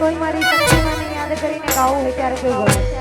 હોય મારી શક્તિમાને યાદ કરીને ગાવું હોય ત્યારે કેવું ગમે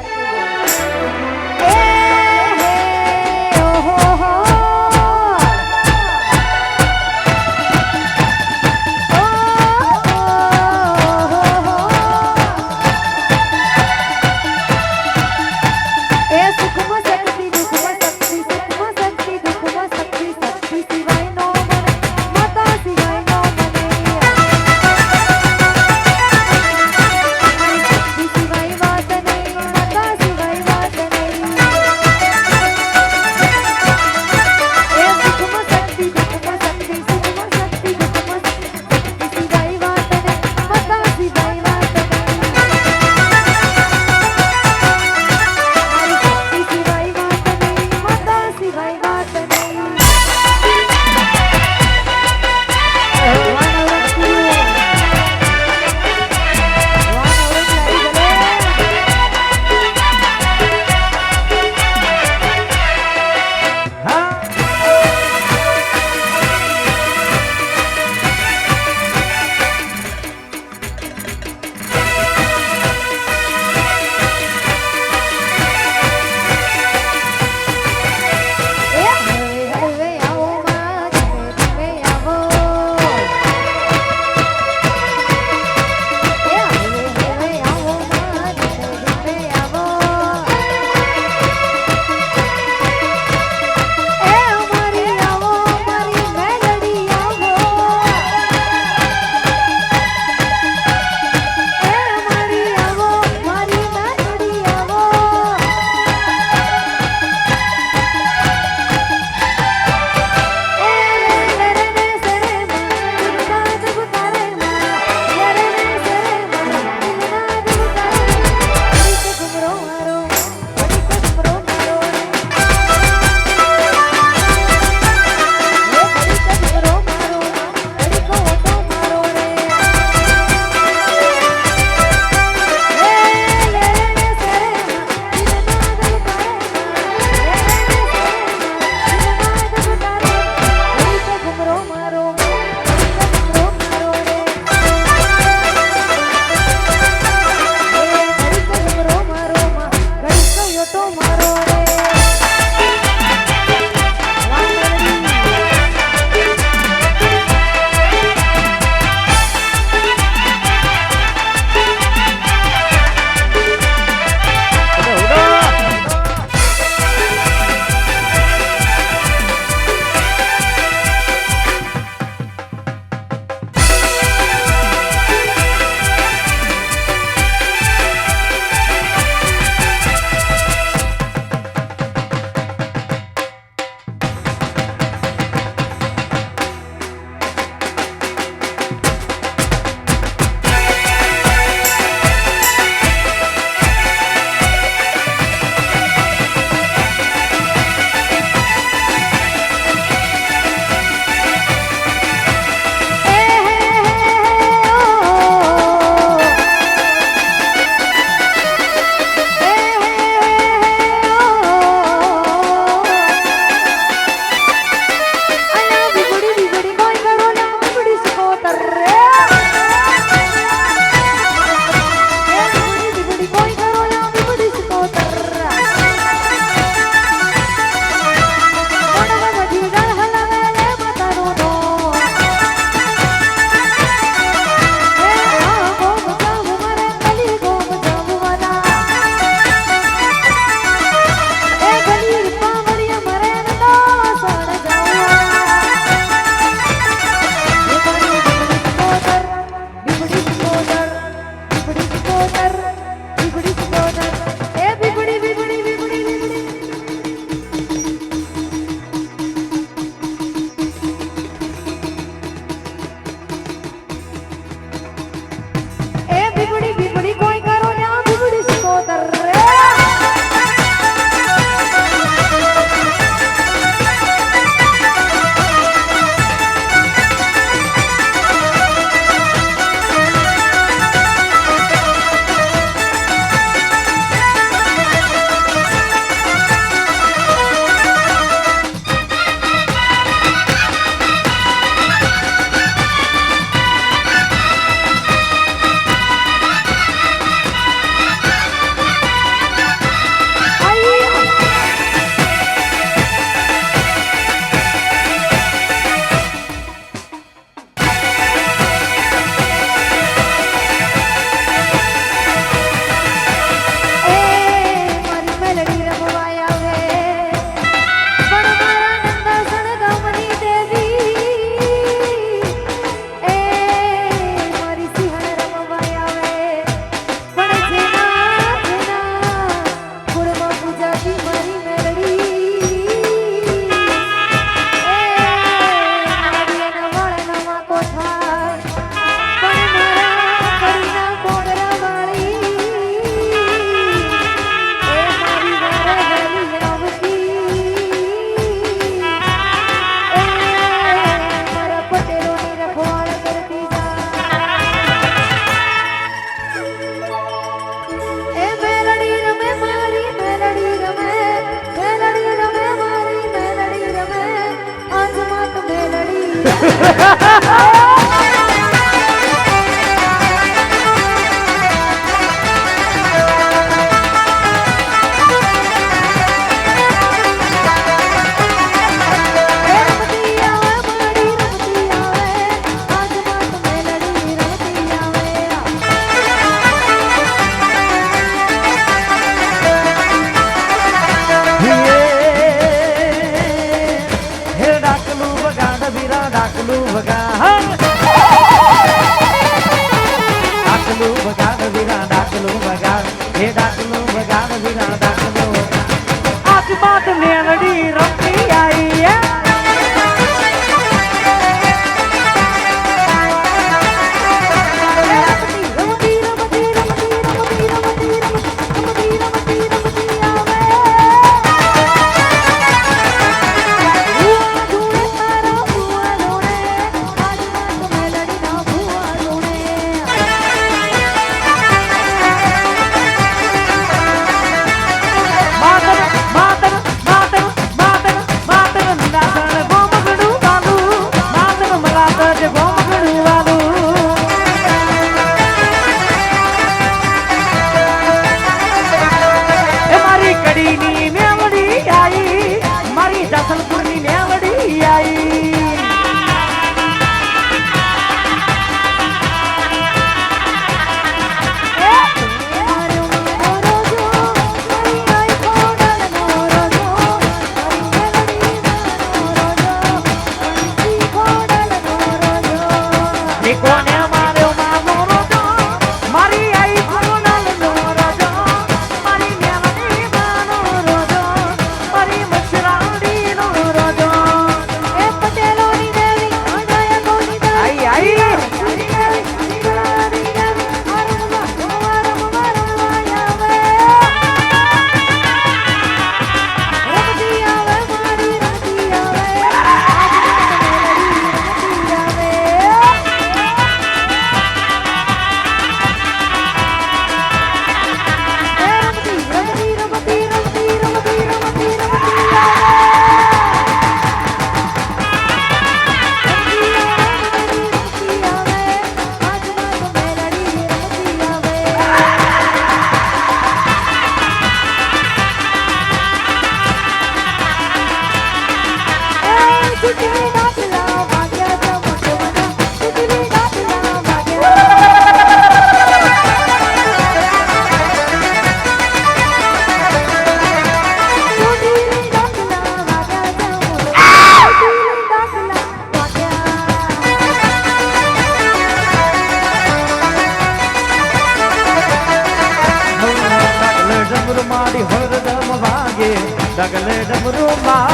ડગલે ડમરું માં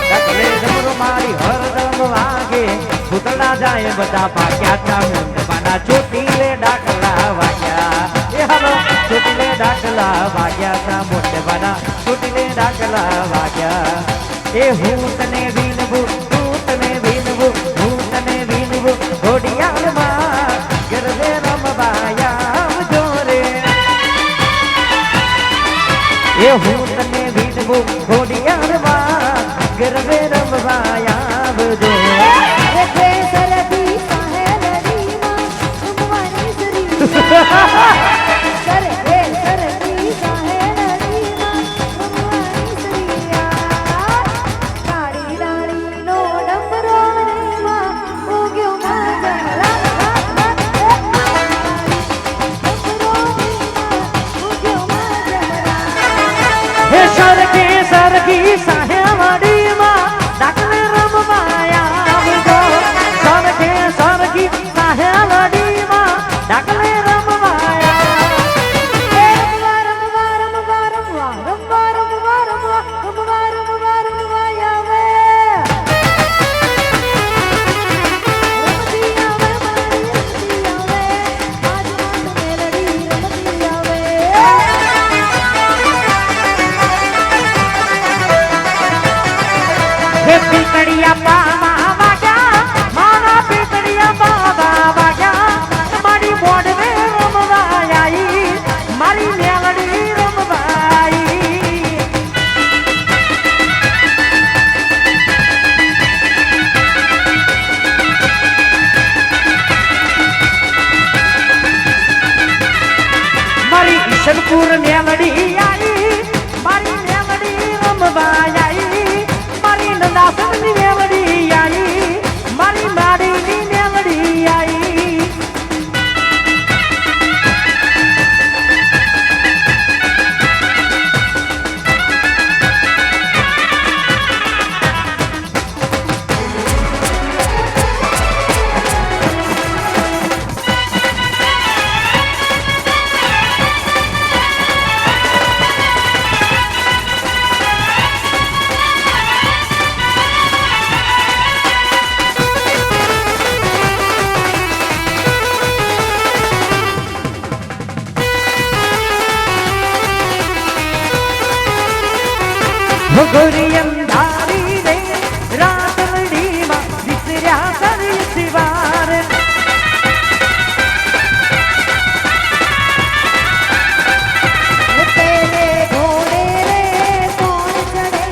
ડગલે ડમરું મારી હરદમ વાગે ભૂતળા જાય બધા ભાગ્યા તા મુંડવાના ચોટીલે ડાકલા વાગ્યા એ હાલો ચોટીલે ડાકલા વાગ્યા તા મુંડવાના ચોટીલે ડાકલા વાગ્યા એ હું તને વિનવું તું તને વિનવું હું તને વિનવું ઘોડિયાળમાં ગરબે રમવાયા જોરે એ હું તને વિનવું ઘોડિયાળમાં ગરબે રમવાયા જો સરખી સાહેવાડીમાં ડાકલે રમવાયા જો સરખે સરખી સાહેવાડીમાં ડાકલે રમવાયા રમવા રમવા રમવા રમવા રમવા રમવા રમવા રમવા રમવાયા વે રમતી આવે મારી રમતી આવે આજમાં મેલડી રમતી આવે ગોરી અંધારી રે રાતડીમાં વિસર્યા કરી શિવાર તેરે ઘોડે રે કોણ ચડે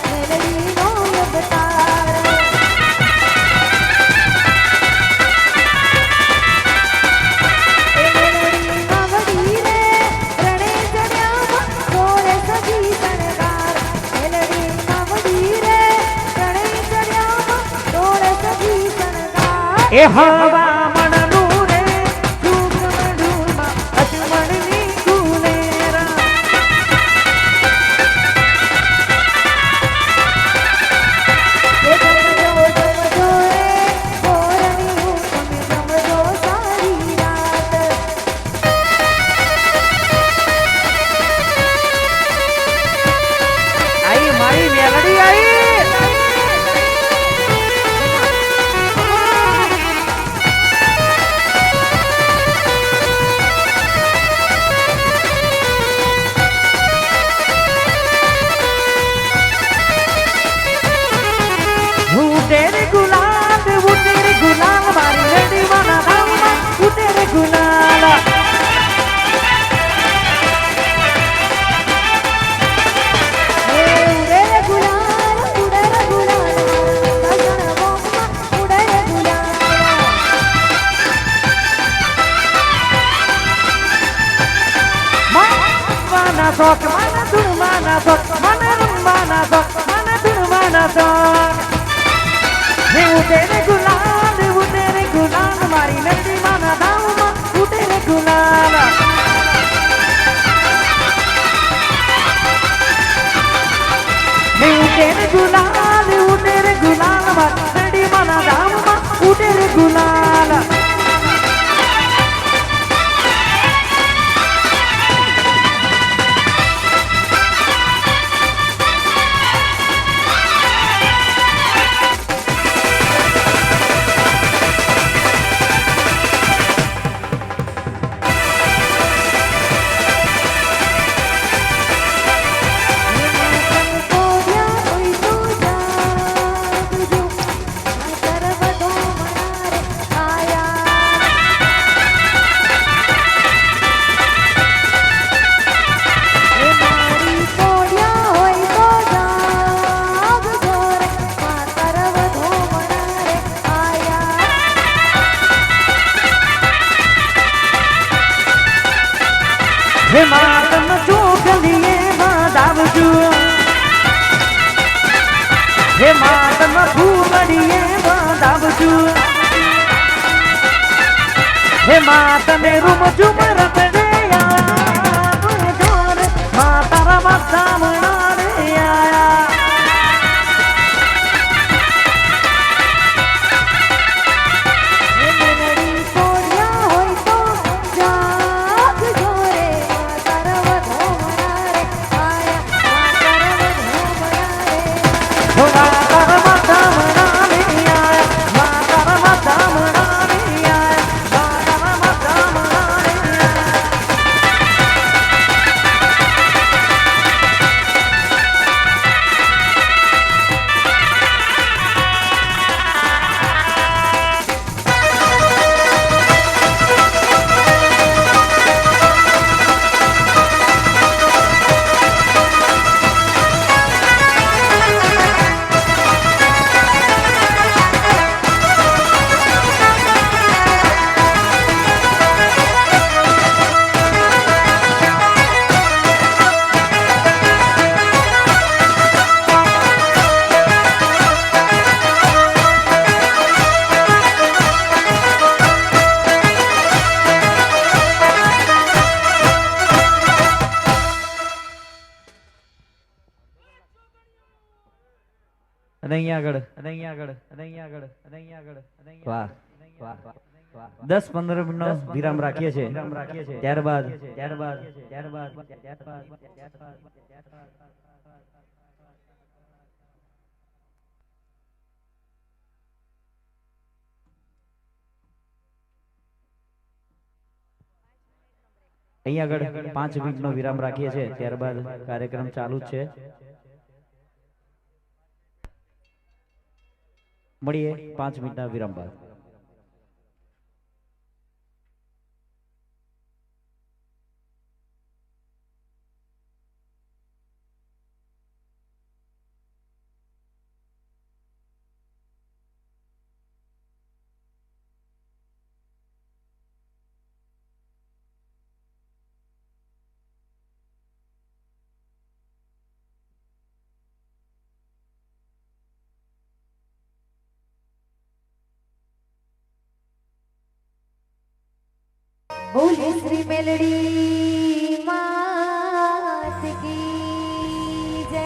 મેલડીનો અવતાર મેલડી માવડી રે રણે ચડ્યા ઘોડે સજી શણગાર મેલડી માવડી રે રણે ચડ્યા ઘોડે સજી શણગાર એ હવા મણનું રે સુગમડુમાં અજમણની ગુલેરા જમજો રે ગોરની હુકમે જમજો સારી રાત આઈ મારી મેલડી આઈ ઉતરે ગુલાલ મારી મેલડી માના ધામમાં ઉતરે ગુલાલ ઉડે રે ગુલાલ કસણ બોમમાં ઉડે રે ગુલાલ માના શોખ માના ધૂળમાના શોખ મને રમવાના શોખ મને ધૂળમાના શોખ હે ઉતરે ગુલાલ મારી મેલડી માના ધામમાં ઉતરે ગુલાલ હે ઉતરે ગુલાલ મારી મેલડી માના ધામમાં ઉતરે ગુલાલ હે માતમ ચોકલીએ બાંધાવજો હે માતમ ફૂલડીએ બાંધાવજો હે માતને રૂમ ઝુમ રતડે જોર માતારા માતામણા રે આયા મેલડી કોડિયા હોય તો જાગજો રે માતરવ ધોમણા રે આયા માતરવ ધોમણા રે માતારા માતામણા રે આયા માતારા માતામણા રે આયા વાહ 10-15 મિનિટનો વિરામ રાખીએ છીએ ત્યારબાદ અહીંયા આગળ 5 મિનિટનો વિરામ રાખીએ છીએ ત્યારબાદ કાર્યક્રમ ચાલુ જ છે મળીએ 5 મિનિટના વિરામ બાદ. બોલે શ્રી મેલડી માત કી જય.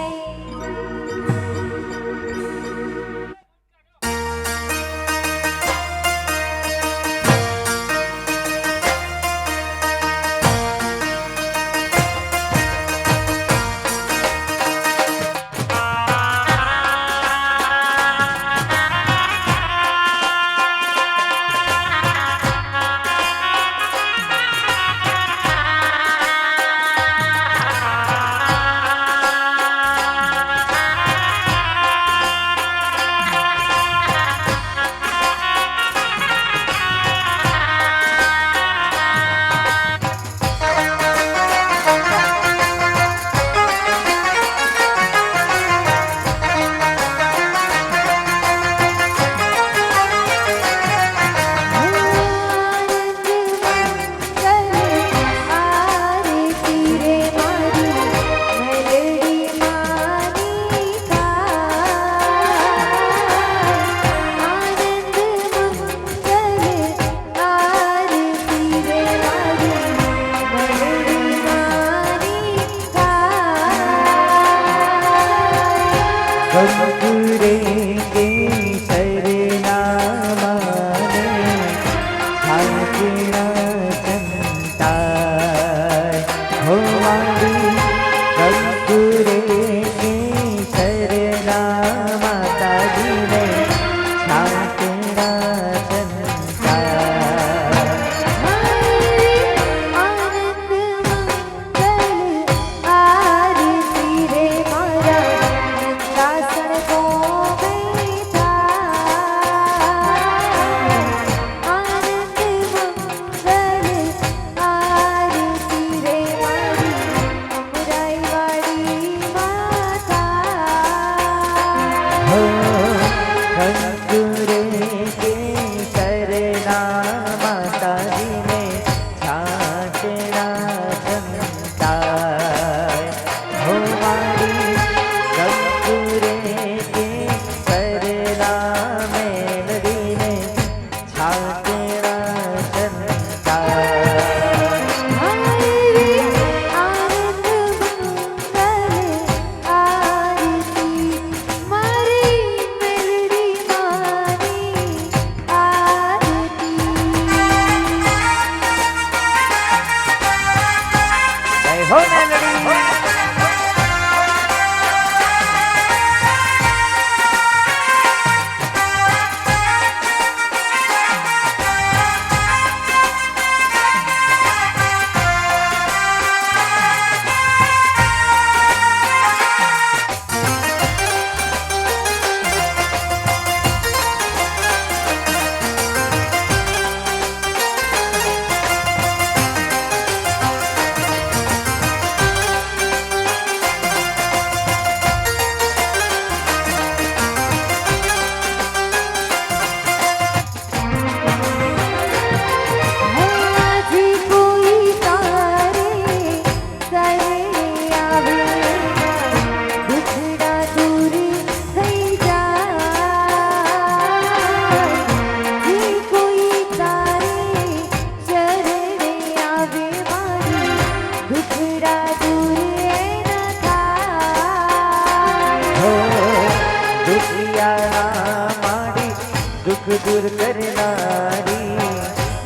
दूर करनारी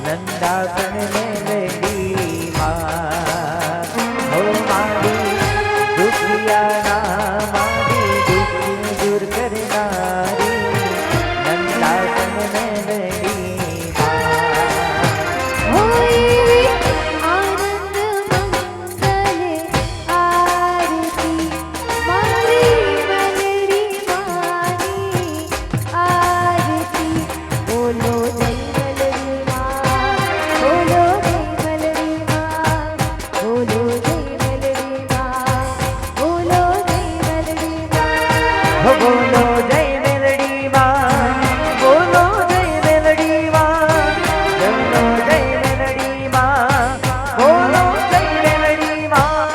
नंदासन मेलडी माँ हो मारी दुखिया ना मारी दुख दूर करनारी नंदासन मेलडी आरती मारी मेलडी मानी બોલો જય મેલડી માં બોલો જય મેલડી માં બોલો જય મેલડી માં બોલો જય મેલડી માં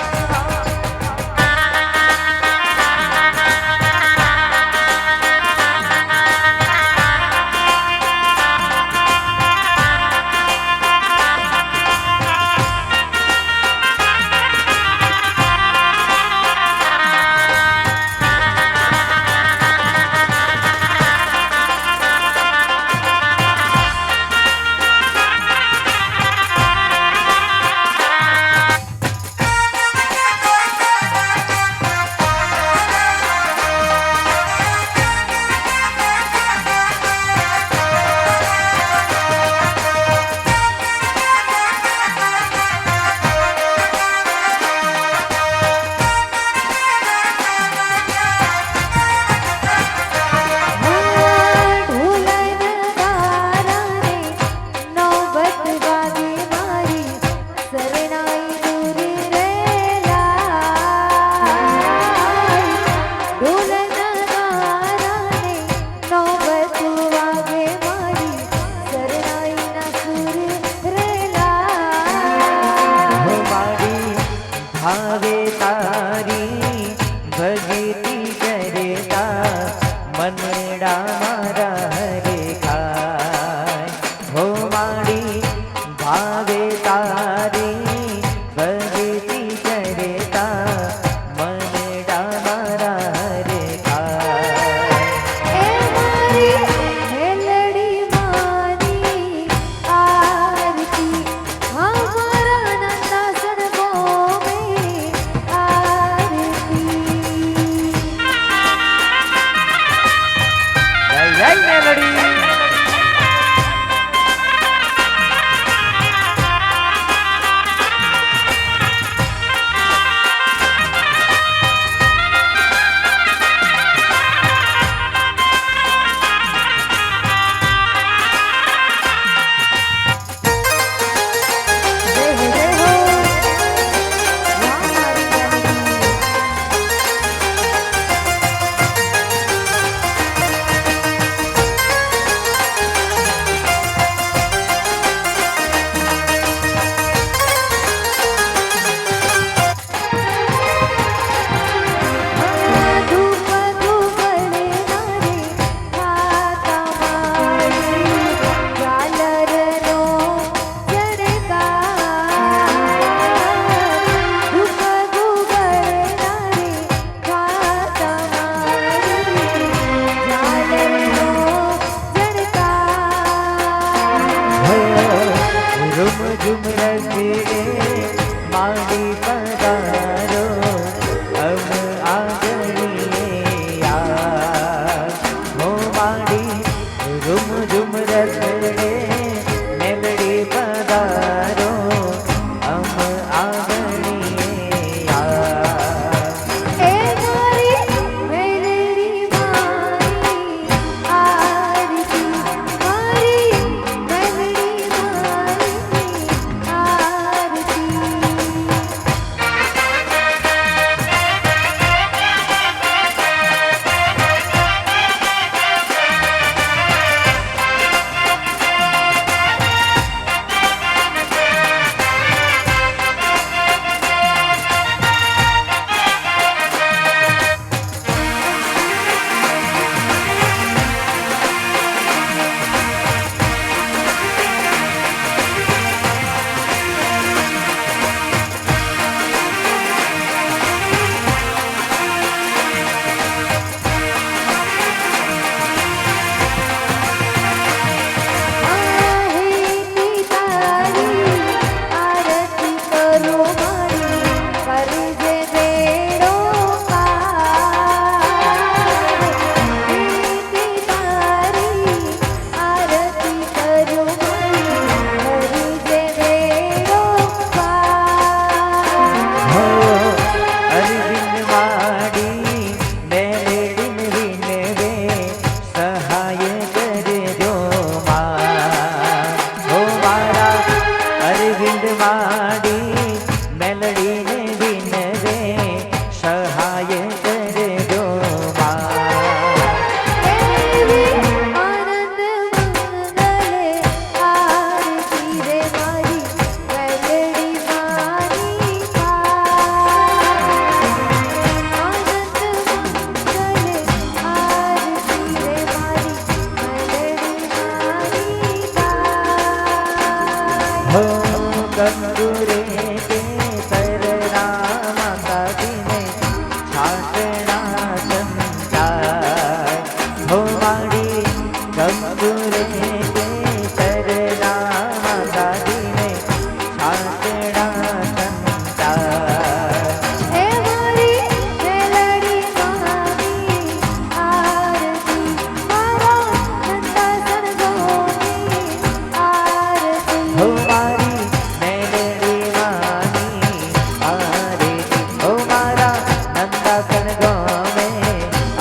મન ગમે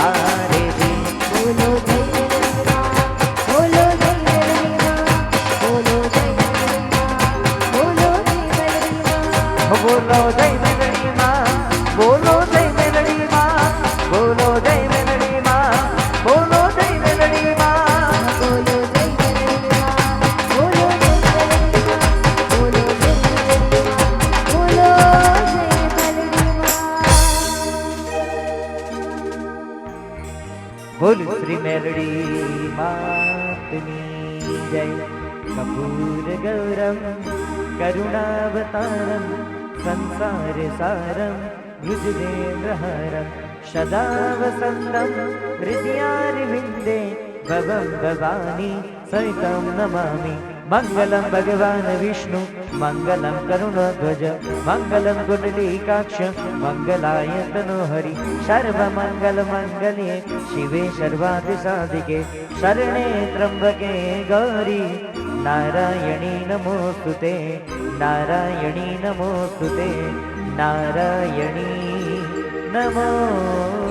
આરે રે બોલો જય મેલડીમાં, બોલો જય મેલડીમાં, બોલો જય મેલડીમાં, બોલો જય મેલડીમાં. બોલો જય મેલડીમાં, બોલો જય મેલડીમાં, બોલો જય મેલડીમાં, બોલો જય મેલડીમાં. બોલો જય મેલડીમાં, બોલો જય મેલડીમાં, બોલો જય મેલડીમાં, બોલો જય મેલડીમાં. બોલ શ્રી મેલડી માતની જય. કપૂર ગૌરમ કરુણાવતારમ સંસાર સારમ વૃજદેન્દ્રહરમ સદા વસંતમ હૃદયારવિંદે ભવમ ભવાની સહિતમ નમામિ. મંગલમ ભગવાન વિષ્ણુ મંગલમ કરુણધ્વજ મંગલમ કુંડલીકાક્ષ મંગલાય તનોહરિ. સર્વમંગલ મંગલે શિવે સર્વાર્થ સાધિકે શરણે ત્રંબકે ગૌરી નારાયણી નમોસ્તુતે નારાયણી નમોસ્તુતે નારાયણી નમોસ્તુતે.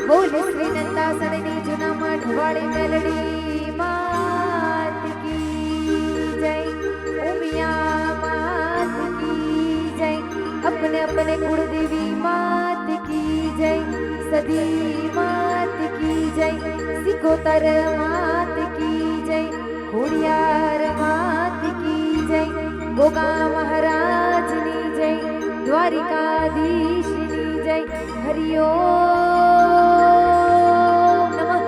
બોલ શ્રી નંદાસનની જૂના મઠ વાળી મેલડી માત કી જય. ઉમિયા માત કી જય. अपने अपने कुलदेवी मात की जय. सदी मात की जय. सिकोतर मात की जय. खोड़ियार मात की जय. गोगा महाराजनी जय. द्वारिकाधीशनी जय. हरिओम नमः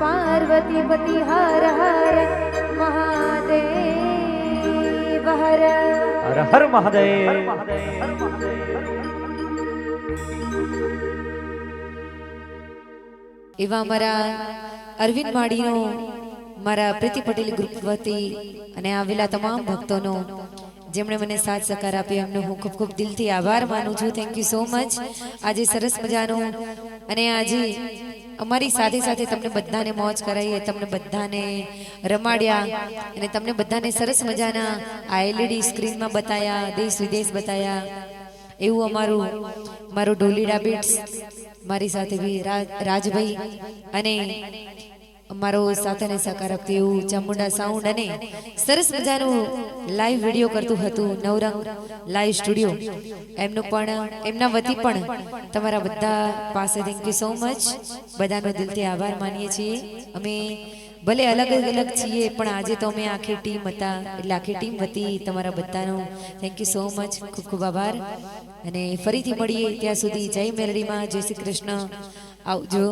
पार्वती पति हर हर महादेव हर. હર હર મહાદેવ. એવા મારા અરવિંદ માળીનો, મારા પ્રીતિ પટેલ ગ્રુપ વતી અને આવેલા તમામ ભક્તોનો જેમણે મને સાથ સહકાર આપ્યો એમનો હું ખૂબ ખૂબ દિલથી આભાર માનું છું. Thank you so much. આજે સરસ મજાનો અને આજે અમારી સાથે સાથે તમને બધાને મોજ કરાવી, તમને બધાને રમાડ્યા અને તમને બધાને સરસ મજાના આ LED સ્ક્રીનમાં બતાયા, દેશ વિદેશ બતાયા. એવું મારું ઢોલીડા બીટ્સ મારી સાથે બી રાજભાઈ અને મારો સાથેને સહકાર આપતી એવું ચામુંડા સાઉન્ડ અને સરસ મજાનું લાઈવ વિડીયો કરતું હતું નવરંગ લાઈવ સ્ટુડિયો. એમના વતી પણ તમારા બધા પાસે થેન્ક યુ સો મચ. બધાનો દિલથી આભાર માનીએ છીએ. અમે ભલે અલગ અલગ છીએ પણ આજે તો અમે આખી ટીમ હતા, એટલે આખી ટીમ વતી તમારા બધાનો થેન્ક યુ સો મચ. ખૂબ ખૂબ આભાર અને ફરીથી મળીએ ત્યાં સુધી જય મેલડીમાં, જય શ્રી કૃષ્ણ. આવજો.